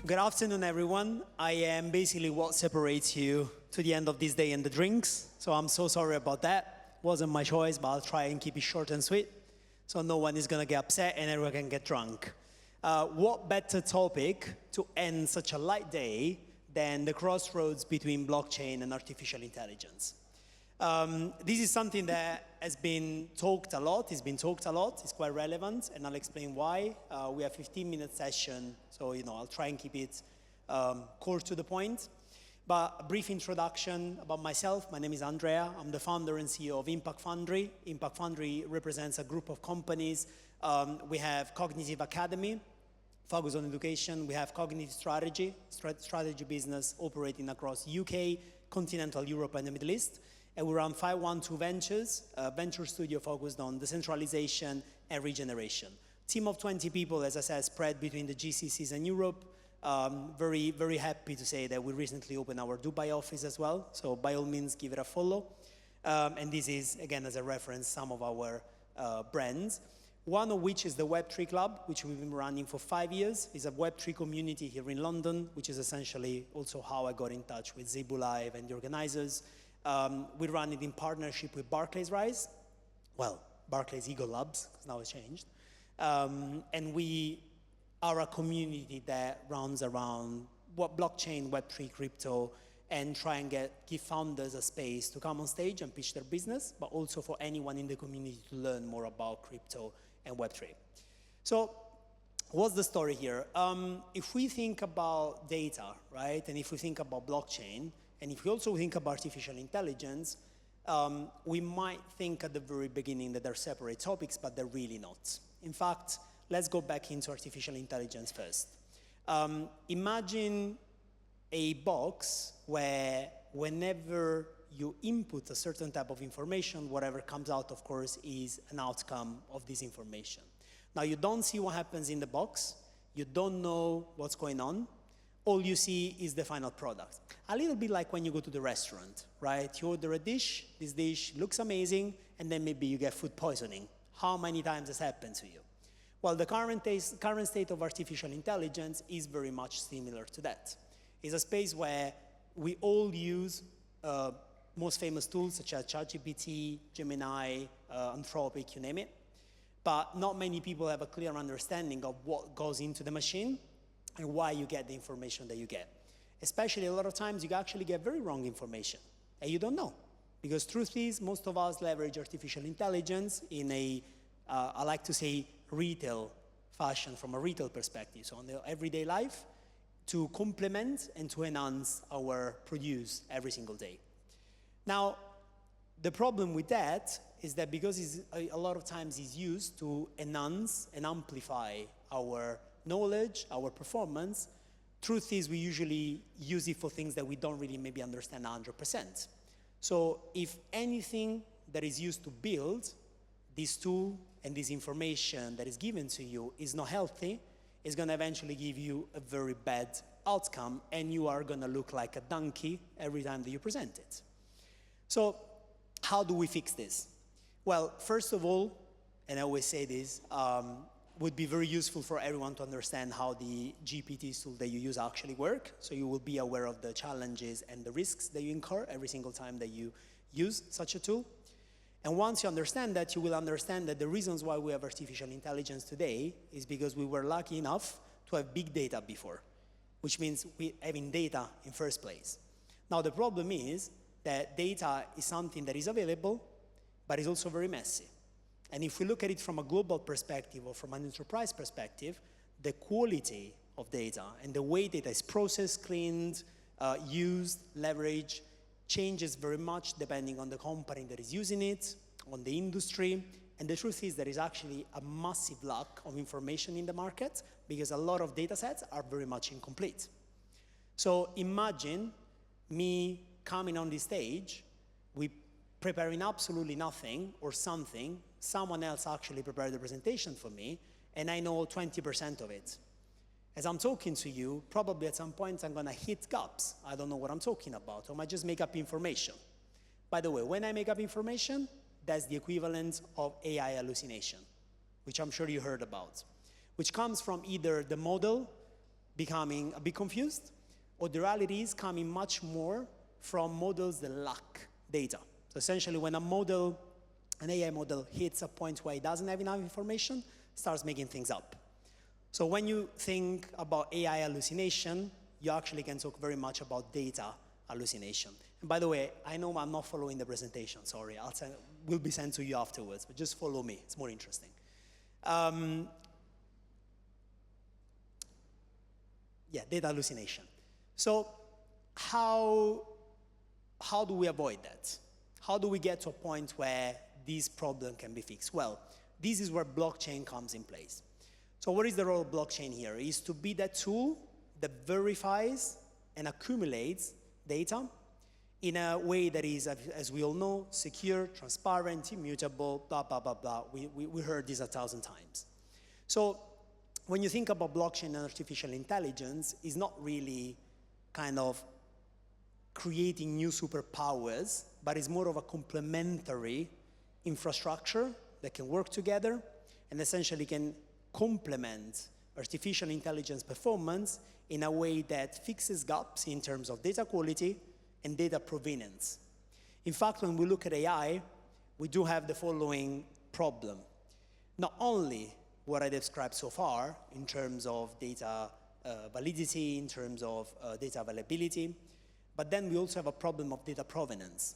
Good afternoon, everyone. I am basically what separates you to the end of this day and the drinks. So I'm so sorry about that. Wasn't my choice, but I'll try and keep it short and sweet. So no one is going to get upset and everyone can get drunk. What better topic to end such a light day than the crossroads between blockchain and artificial intelligence? This is something that has been talked a lot. It's quite relevant, and I'll explain why. We have a 15-minute session, so I'll try and keep it core to the point. But a brief introduction about myself. My name is Andrea. I'm the founder and CEO of Impact Fundry. Impact Fundry represents a group of companies. We have Cognitive Academy, focus on education. We have Cognitive Strategy business operating across UK, continental Europe, and the Middle East. And we run 512 Ventures, a venture studio focused on decentralization and regeneration. Team of 20 people, as I said, spread between the GCCs and Europe. Very, very happy to say that we recently opened our Dubai office as well. So by all means, give it a follow. And this is, again, as a reference, some of our brands. One of which is the Web3 Club, which we've been running for 5 years. It's a Web3 community here in London, which is essentially also how I got in touch with Zebu Live and the organizers. We run it in partnership with Barclays Rise. Well, Barclays Eagle Labs, because now it's changed. And we are a community that runs around what blockchain, Web3, crypto, and try and give founders a space to come on stage and pitch their business, but also for anyone in the community to learn more about crypto and Web3. So what's the story here? If we think about data, right, and if we think about blockchain, and if we also think about artificial intelligence, we might think at the very beginning that they're separate topics, but they're really not. In fact, let's go back into artificial intelligence first. Imagine a box where whenever you input a certain type of information, whatever comes out, of course, is an outcome of this information. Now, you don't see what happens in the box. You don't know what's going on. All you see is the final product. A little bit like when you go to the restaurant, right? You order a dish, this dish looks amazing, and then maybe you get food poisoning. How many times has happened to you? Well, the current state of artificial intelligence is very much similar to that. It's a space where we all use most famous tools such as ChatGPT, Gemini, Anthropic, you name it. But not many people have a clear understanding of what goes into the machine and why you get the information that you get. Especially a lot of times you actually get very wrong information and you don't know. Because truth is, most of us leverage artificial intelligence in a, I like to say, retail fashion from a retail perspective. So on the everyday life to complement and to enhance our produce every single day. Now, the problem with that is that because a lot of times it's used to enhance and amplify our knowledge, our performance, truth is we usually use it for things that we don't really maybe understand 100%. So if anything that is used to build this tool and this information that is given to you is not healthy, it's going to eventually give you a very bad outcome and you are going to look like a donkey every time that you present it. So how do we fix this? Well, first of all, and I always say this, would be very useful for everyone to understand how the GPT tool that you use actually work. So you will be aware of the challenges and the risks that you incur every single time that you use such a tool. And once you understand that, you will understand that the reasons why we have artificial intelligence today is because we were lucky enough to have big data before, which means we having data in first place. Now, the problem is that data is something that is available, but is also very messy. And if we look at it from a global perspective or from an enterprise perspective, the quality of data and the way data is processed, cleaned, used, leveraged, changes very much depending on the company that is using it, on the industry. And the truth is there is actually a massive lack of information in the market because a lot of data sets are very much incomplete. So imagine me coming on this stage, we preparing absolutely nothing or something, someone else actually prepared the presentation for me, and I know 20% of it. As I'm talking to you, probably at some point I'm gonna hit gaps. I don't know what I'm talking about, or I might just make up information. By the way, when I make up information, that's the equivalent of AI hallucination, which I'm sure you heard about, which comes from either the model becoming a bit confused, or the reality is coming much more from models that lack data. So essentially, when an AI model hits a point where it doesn't have enough information, it starts making things up. So when you think about AI hallucination, you actually can talk very much about data hallucination. And by the way, I know I'm not following the presentation, sorry. Will be sent to you afterwards, but just follow me, it's more interesting. Yeah, data hallucination. So how do we avoid that? How do we get to a point where this problem can be fixed? Well, this is where blockchain comes in place. So what is the role of blockchain here? It is to be that tool that verifies and accumulates data in a way that is, as we all know, secure, transparent, immutable, blah, blah, blah, blah. We heard this 1,000 times. So when you think about blockchain and artificial intelligence, it's not really kind of creating new superpowers, but it's more of a complementary infrastructure that can work together and essentially can complement artificial intelligence performance in a way that fixes gaps in terms of data quality and data provenance. In fact, when we look at AI, we do have the following problem. Not only what I described so far in terms of data validity, in terms of data availability, but then we also have a problem of data provenance,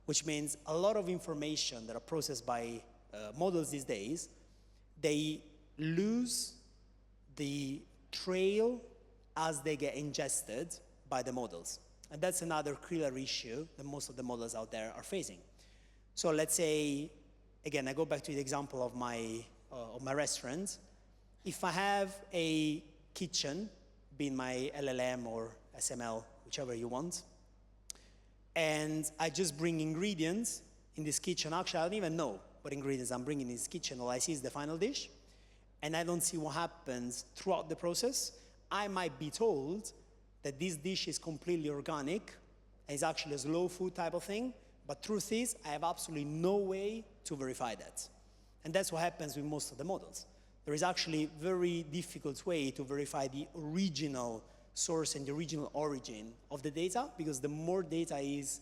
which means a lot of information that are processed by models these days, they lose the trail as they get ingested by the models. And that's another killer issue that most of the models out there are facing. So let's say, again, I go back to the example of my restaurant. If I have a kitchen, being my LLM or SML, whichever you want, and I just bring ingredients in this kitchen, actually I don't even know what ingredients I'm bringing in this kitchen, all I see is the final dish, and I don't see what happens throughout the process, I might be told that this dish is completely organic, and it's actually a slow food type of thing, but truth is, I have absolutely no way to verify that. And that's what happens with most of the models. There is actually a very difficult way to verify the original source and the original origin of the data, because the more data is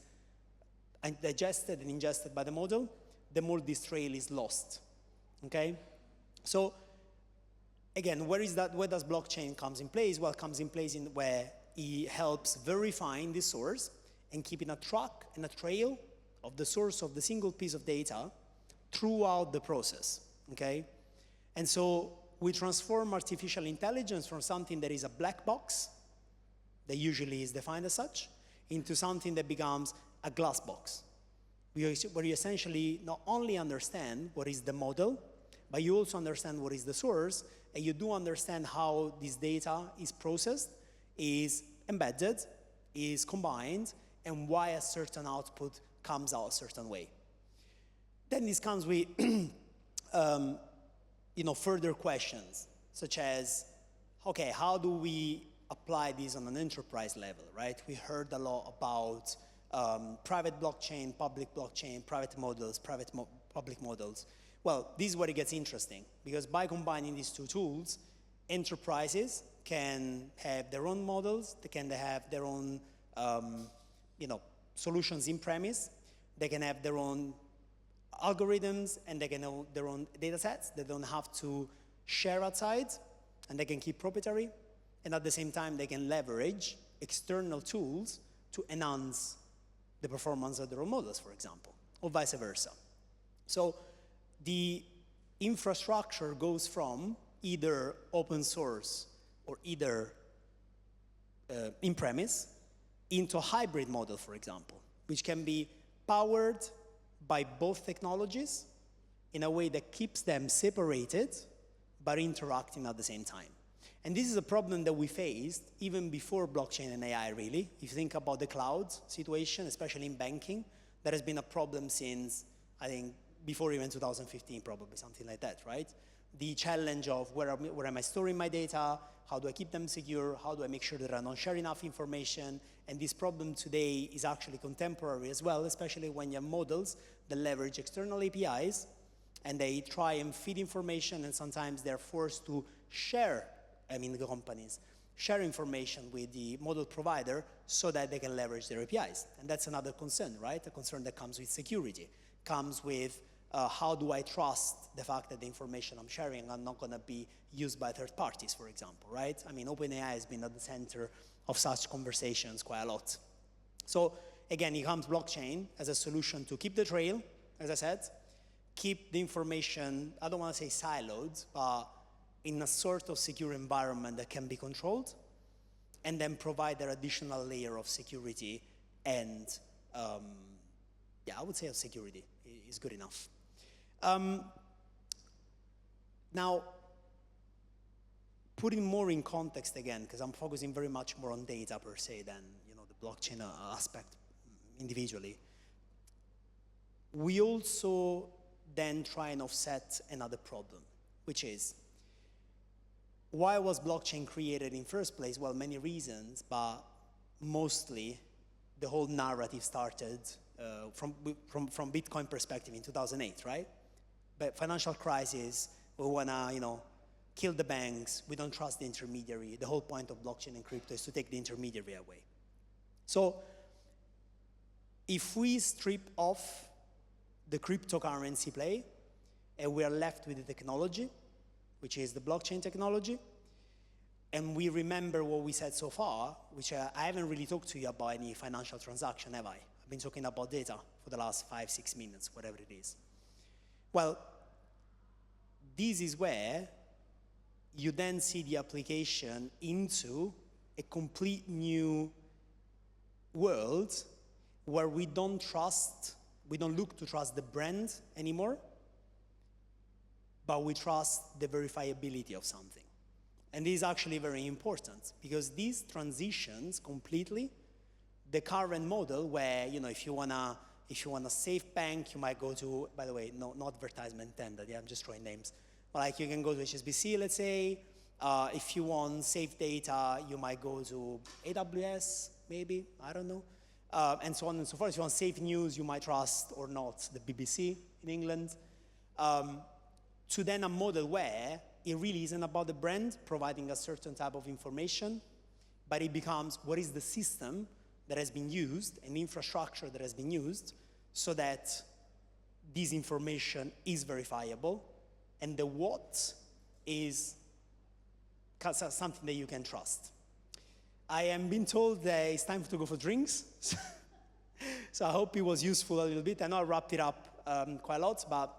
digested and ingested by the model, the more this trail is lost, okay? So, again, where does blockchain comes in place? Well, it comes in place in where it helps verifying the source and keeping a track and a trail of the source of the single piece of data throughout the process, okay? And so we transform artificial intelligence from something that is a black box, that usually is defined as such, into something that becomes a glass box, where you essentially not only understand what is the model, but you also understand what is the source, and you do understand how this data is processed, is embedded, is combined, and why a certain output comes out a certain way. Then this comes with further questions, such as, okay, how do we apply this on an enterprise level, right? We heard a lot about private blockchain, private models, public models. Well, this is where it gets interesting, because by combining these two tools, enterprises can have their own models, they can have their own solutions in premise, they can have their own algorithms, and they can have their own data sets. They don't have to share outside, and they can keep proprietary, and at the same time, they can leverage external tools to enhance the performance of their own models, for example, or vice versa. So the infrastructure goes from either open source or either in-premise into a hybrid model, for example, which can be powered by both technologies in a way that keeps them separated but interacting at the same time. And this is a problem that we faced even before blockchain and AI, really. If you think about the cloud situation, especially in banking, that has been a problem since, I think, before even 2015, probably, something like that, right? The challenge of where am I storing my data, how do I keep them secure, how do I make sure that I don't share enough information, and this problem today is actually contemporary as well, especially when you have models that leverage external APIs, and they try and feed information, and sometimes they're forced to share, the companies, share information with the model provider so that they can leverage their APIs. And that's another concern, right? A concern that comes with security, comes with how do I trust the fact that the information I'm sharing are not going to be used by third parties, for example, right? I mean, OpenAI has been at the center of such conversations quite a lot. So again, here comes blockchain as a solution to keep the trail, as I said, keep the information, I don't want to say siloed, but in a sort of secure environment that can be controlled, and then provide an additional layer of security and, yeah, I would say security is good enough. Now, putting more in context again, because I'm focusing very much more on data per se than the blockchain aspect individually. We also then try and offset another problem, which is, why was blockchain created in first place? Well, many reasons, but mostly the whole narrative started from Bitcoin perspective in 2008, right? But financial crisis, we wanna, kill the banks, we don't trust the intermediary. The whole point of blockchain and crypto is to take the intermediary away. So if we strip off the cryptocurrency play and we are left with the technology, which is the blockchain technology, and we remember what we said so far, which I haven't really talked to you about any financial transaction, have I? I've been talking about data for the last 5-6 minutes, whatever it is. Well, this is where you then see the application into a complete new world where we don't look to trust the brand anymore, but we trust the verifiability of something. And this is actually very important because these transitions completely the current model where, if you want a safe bank, you might go to, by the way, no, not advertisement intended, yeah, I'm just throwing names. But like you can go to HSBC, let's say. If you want safe data, you might go to AWS, maybe, I don't know. And so on and so forth. If you want safe news, you might trust or not the BBC in England. To then a model where it really isn't about the brand providing a certain type of information, but it becomes what is the system that has been used and infrastructure that has been used so that this information is verifiable and the what is something that you can trust. I am being told that it's time to go for drinks. So I hope it was useful a little bit. I know I wrapped it up quite a lot, but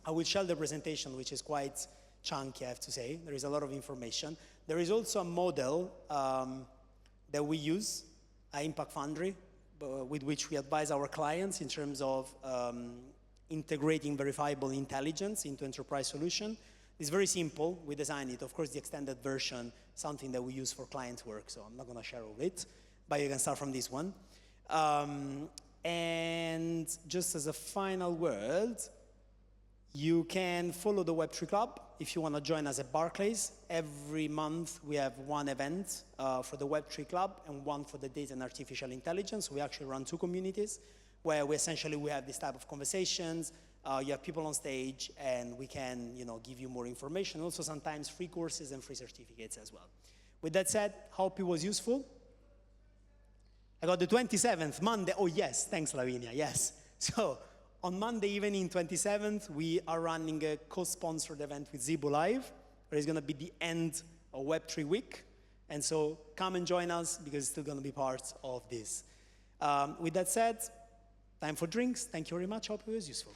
I will share the presentation, which is quite chunky, I have to say. There is a lot of information. There is also a model that we use, Impact Fundry, with which we advise our clients in terms of integrating verifiable intelligence into enterprise solution. It's very simple. We designed it. Of course, the extended version, something that we use for client work, so I'm not going to share all of it, but you can start from this one. And just as a final word, you can follow the Web3 Club if you want to join us at Barclays. Every month we have one event for the Web3 Club and one for the data and artificial intelligence. We actually run two communities where we have this type of conversations. You have people on stage and we can give you more information. Also sometimes free courses and free certificates as well. With that said, hope it was useful. I got the 27th, Monday. Oh yes, thanks Lavinia, yes. So on Monday evening, 27th, we are running a co-sponsored event with Zebu Live, where it's going to be the end of Web3 week. And so come and join us because it's still going to be part of this. With that said, time for drinks. Thank you very much. Hope it was useful.